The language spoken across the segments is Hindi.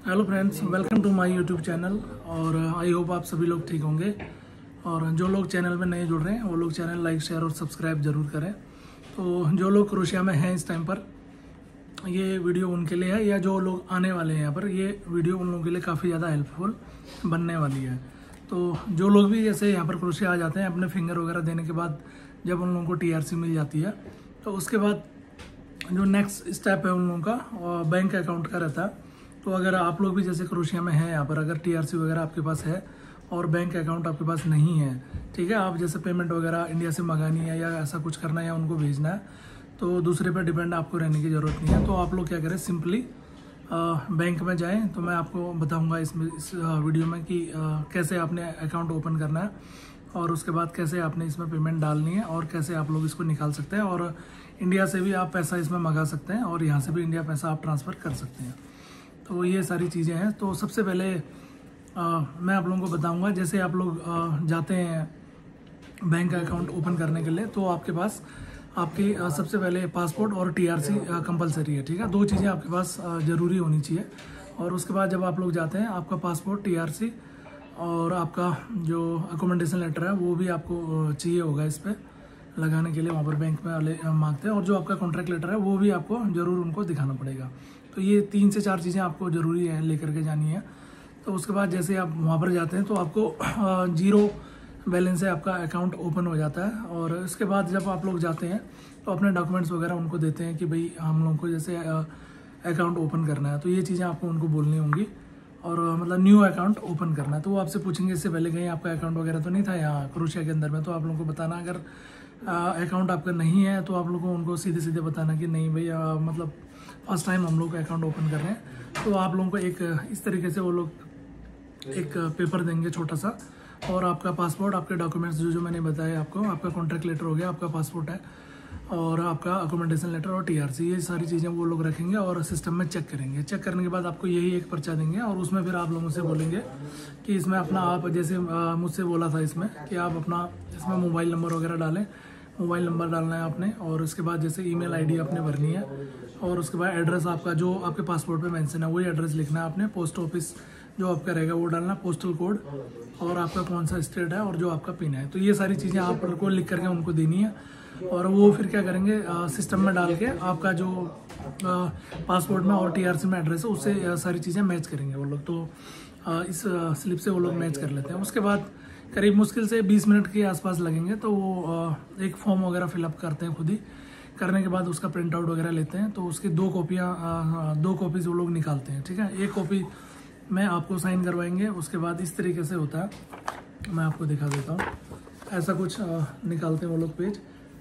Hello friends, welcome to my YouTube channel. और आई होप आप सभी लोग ठीक होंगे। और जो लोग चैनल में नए जुड़ रहे हैं वो लोग चैनल लाइक, शेयर और सब्सक्राइब जरूर करें। तो जो लोग क्रोशिया में हैं इस टाइम पर, ये वीडियो उनके लिए है, या जो लोग आने वाले हैं यहाँ पर, ये वीडियो उन लोगों के लिए काफ़ी ज़्यादा हेल्पफुल बनने वाली है। तो जो लोग भी जैसे यहाँ पर क्रोशिया आ जाते हैं, अपने फिंगर वगैरह देने के बाद जब उन लोगों को TRC मिल जाती है, तो उसके बाद जो नेक्स्ट स्टेप है उन लोगों का बैंक अकाउंट का रहता है। तो अगर आप लोग भी जैसे क्रोशिया में हैं यहाँ पर, अगर TRC वगैरह आपके पास है और बैंक अकाउंट आपके पास नहीं है, ठीक है, आप जैसे पेमेंट वगैरह इंडिया से मंगानी है या ऐसा कुछ करना है या उनको भेजना है, तो दूसरे पर डिपेंड आपको रहने की ज़रूरत नहीं है। तो आप लोग क्या करें, सिंपली बैंक में जाएं। तो मैं आपको बताऊंगा इस वीडियो में कि कैसे आपने अकाउंट ओपन करना है और उसके बाद कैसे आपने इसमें पेमेंट डालनी है और कैसे आप लोग इसको निकाल सकते हैं। और इंडिया से भी आप पैसा इसमें मंगा सकते हैं और यहाँ से भी इंडिया पैसा आप ट्रांसफ़र कर सकते हैं। तो ये सारी चीज़ें हैं। तो सबसे पहले मैं आप लोगों को बताऊंगा, जैसे आप लोग जाते हैं बैंक अकाउंट ओपन करने के लिए, तो आपके पास आपकी सबसे पहले पासपोर्ट और TRC कंपलसरी है, ठीक है। दो चीज़ें आपके पास ज़रूरी होनी चाहिए। और उसके बाद जब आप लोग जाते हैं, आपका पासपोर्ट, TRC और आपका जो अकोमोडेशन लेटर है वो भी आपको चाहिए होगा इस पर लगाने के लिए। वहाँ पर बैंक में वाले मांगते हैं। और जो आपका कॉन्ट्रैक्ट लेटर है वो भी आपको ज़रूर उनको दिखाना पड़ेगा। तो ये 3 से 4 चीज़ें आपको ज़रूरी है लेकर के जानी है। तो उसके बाद जैसे आप वहाँ पर जाते हैं तो आपको 0 बैलेंस से आपका अकाउंट ओपन हो जाता है। और इसके बाद जब आप लोग जाते हैं तो अपने डॉक्यूमेंट्स वगैरह उनको देते हैं कि भाई हम लोगों को जैसे अकाउंट ओपन करना है। तो ये चीज़ें आपको उनको बोलनी होंगी। और मतलब न्यू अकाउंट ओपन करना है, तो वो आपसे पूछेंगे इससे पहले कहीं आपका अकाउंट वगैरह तो नहीं था यहाँ क्रोशिया के अंदर में, तो आप लोगों को बताना। अगर अकाउंट आपका नहीं है तो आप लोगों को उनको सीधे सीधे बताना कि नहीं भाई, मतलब फर्स्ट टाइम हम लोग अकाउंट ओपन कर रहे हैं। तो आप लोगों को एक इस तरीके से वो लोग एक पेपर देंगे छोटा सा, और आपका पासपोर्ट, आपके डॉक्यूमेंट्स जो मैंने बताए आपको, आपका कॉन्ट्रैक्ट लेटर हो गया, आपका पासपोर्ट है, और आपका अकोमोडेशन लेटर और TRC, ये सारी चीज़ें वो लोग रखेंगे और सिस्टम में चेक करेंगे। चेक करने के बाद आपको यही एक पर्चा देंगे और उसमें फिर आप लोगों से बोलेंगे कि इसमें अपना, आप जैसे मुझसे बोला था इसमें कि आप अपना इसमें मोबाइल नंबर वगैरह डालें। मोबाइल नंबर डालना है आपने, और उसके बाद जैसे email ID आपने भरनी है, और उसके बाद एड्रेस आपका जो आपके पासपोर्ट पे मेंशन है वही एड्रेस लिखना है आपने। पोस्ट ऑफिस जो आपका रहेगा वो डालना, पोस्टल कोड, और आपका कौन सा स्टेट है और जो आपका पिन है। तो ये सारी चीज़ें आपको लिख करके उनको देनी है। और वो फिर क्या करेंगे, सिस्टम में डाल के आपका जो पासपोर्ट में और TRC में एड्रेस है उससे सारी चीज़ें मैच करेंगे वो लोग। तो इस स्लिप से वो लोग मैच कर लेते हैं। उसके बाद करीब मुश्किल से 20 मिनट के आसपास लगेंगे। तो वो एक फॉर्म वगैरह फिलअप करते हैं खुद ही। करने के बाद उसका प्रिंट आउट वगैरह लेते हैं। तो उसकी 2 कॉपीज़ वो लोग निकालते हैं, ठीक है। एक कॉपी में आपको साइन करवाएंगे। उसके बाद इस तरीके से होता है, मैं आपको दिखा देता हूँ। ऐसा कुछ निकालते हैं वो लोग पेज।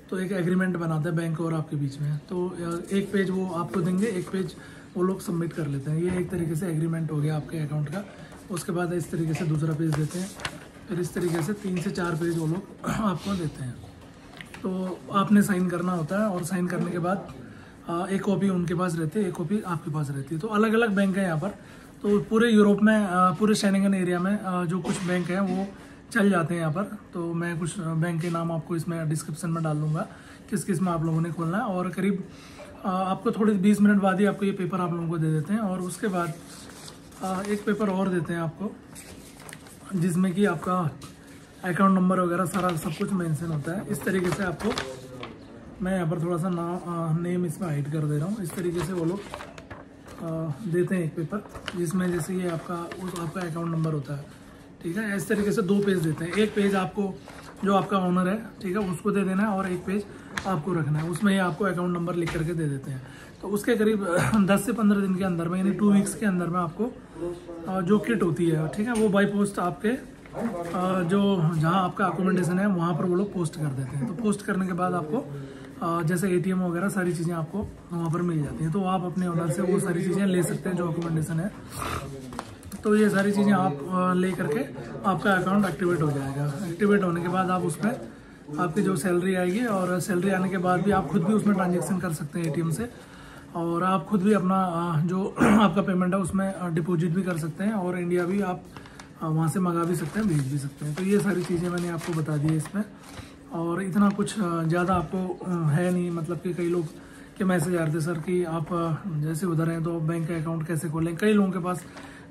तो एक एग्रीमेंट बनाते हैं बैंक और आपके बीच में। तो एक पेज वो आपको देंगे, एक पेज वो लोग सबमिट कर लेते हैं। ये एक तरीके से एग्रीमेंट हो गया आपके अकाउंट का। उसके बाद इस तरीके से दूसरा पेज देते हैं। फिर इस तरीके से 3 से 4 पेज वो लोग आपको देते हैं। तो आपने साइन करना होता है, और साइन करने के बाद एक कॉपी उनके पास रहती है, एक कॉपी आपके पास रहती है। तो अलग अलग बैंक है यहाँ पर। तो पूरे यूरोप में, पूरे शेंगन एरिया में जो कुछ बैंक हैं वो चल जाते हैं यहाँ पर। तो मैं कुछ बैंक के नाम आपको इसमें डिस्क्रिप्शन में डाल दूँगा, किस किस में आप लोगों ने खोलना है। और करीब आपको थोड़ी 20 मिनट बाद ही आपको ये पेपर आप लोगों को दे देते हैं। और उसके बाद एक पेपर और देते हैं आपको, जिसमें कि आपका अकाउंट नंबर वगैरह सारा सब कुछ मेंशन होता है। इस तरीके से आपको, मैं यहाँ पर थोड़ा सा नेम इसमें हाइड कर दे रहा हूँ। इस तरीके से वो लोग देते हैं एक पेपर, जिसमें जैसे ये आपका अकाउंट नंबर होता है, ठीक है। इस तरीके से 2 पेज देते हैं। एक पेज आपको जो आपका ओनर है, ठीक है, उसको दे देना है, और एक पेज आपको रखना है। उसमें ये आपको अकाउंट नंबर लिख करके दे देते हैं। तो उसके करीब 10 से 15 दिन के अंदर में, यानी 2 वीक्स के अंदर में आपको जो किट होती है, ठीक है, वो बाई पोस्ट आपके जो जहाँ आपका अकोमोडेशन है वहाँ पर वो लोग पोस्ट कर देते हैं। तो पोस्ट करने के बाद आपको जैसे ATM वगैरह सारी चीज़ें आपको वहाँ पर मिल जाती हैं। तो आप अपने ऑनर से वो सारी चीज़ें ले सकते हैं जो अकोमोडेशन है। तो ये सारी चीज़ें आप ले करके आपका अकाउंट एक्टिवेट हो जाएगा। एक्टिवेट होने के बाद आप उसमें आपकी जो सैलरी आएगी, और सैलरी आने के बाद भी आप खुद भी उसमें ट्रांजेक्शन कर सकते हैं ATM से। और आप खुद भी अपना जो आपका पेमेंट है उसमें डिपॉजिट भी कर सकते हैं, और इंडिया भी आप वहाँ से मंगा भी सकते हैं, भेज भी सकते हैं। तो ये सारी चीज़ें मैंने आपको बता दी है इसमें। और इतना कुछ ज़्यादा आपको है नहीं, मतलब कि कई लोग कि मैसेज आ रहे थे सर कि आप जैसे उधर हैं तो बैंक का अकाउंट कैसे खोलें। कई लोगों के पास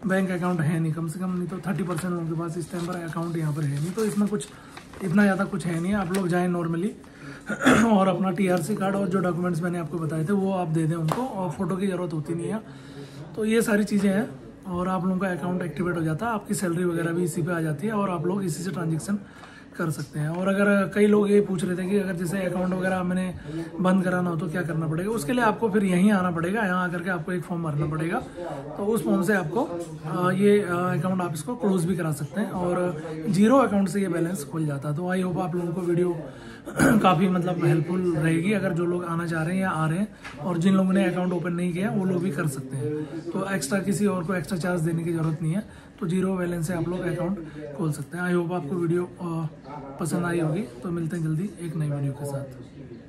बैंक अकाउंट है नहीं, कम से कम नहीं तो 30% लोगों के पास इस टाइम पर अकाउंट यहाँ पर है नहीं। तो इसमें कुछ इतना ज़्यादा कुछ है नहीं, आप लोग जाएँ नॉर्मली और अपना TRC कार्ड और जो डॉक्यूमेंट्स मैंने आपको बताए थे वो आप दे दें उनको, और फोटो की ज़रूरत होती नहीं है। तो ये सारी चीज़ें हैं और आप लोगों का अकाउंट एक्टिवेट हो जाता है, आपकी सैलरी वगैरह भी इसी पे आ जाती है और आप लोग इसी से ट्रांजेक्शन कर सकते हैं। और अगर कई लोग ये पूछ रहे थे कि अगर जैसे अकाउंट वगैरह मैंने बंद कराना हो तो क्या करना पड़ेगा, उसके लिए आपको फिर यहीं आना पड़ेगा, यहाँ आकर के आपको एक फॉर्म भरना पड़ेगा। तो उस फॉर्म से आपको ये अकाउंट आप इसको क्लोज भी करा सकते हैं और 0 अकाउंट से ये बैलेंस खुल जाता है। तो आई होप आप लोगों को वीडियो काफ़ी मतलब हेल्पफुल रहेगी, अगर जो लोग आना चाह रहे हैं या आ रहे हैं, और जिन लोगों ने अकाउंट ओपन नहीं किया वो लोग भी कर सकते हैं। तो एक्स्ट्रा किसी और को एक्स्ट्रा चार्ज देने की ज़रूरत नहीं है, तो 0 बैलेंस से आप लोग अकाउंट खोल सकते हैं। आई होप आपको वीडियो पसंद आई होगी। तो मिलते हैं जल्दी एक नई वीडियो के साथ।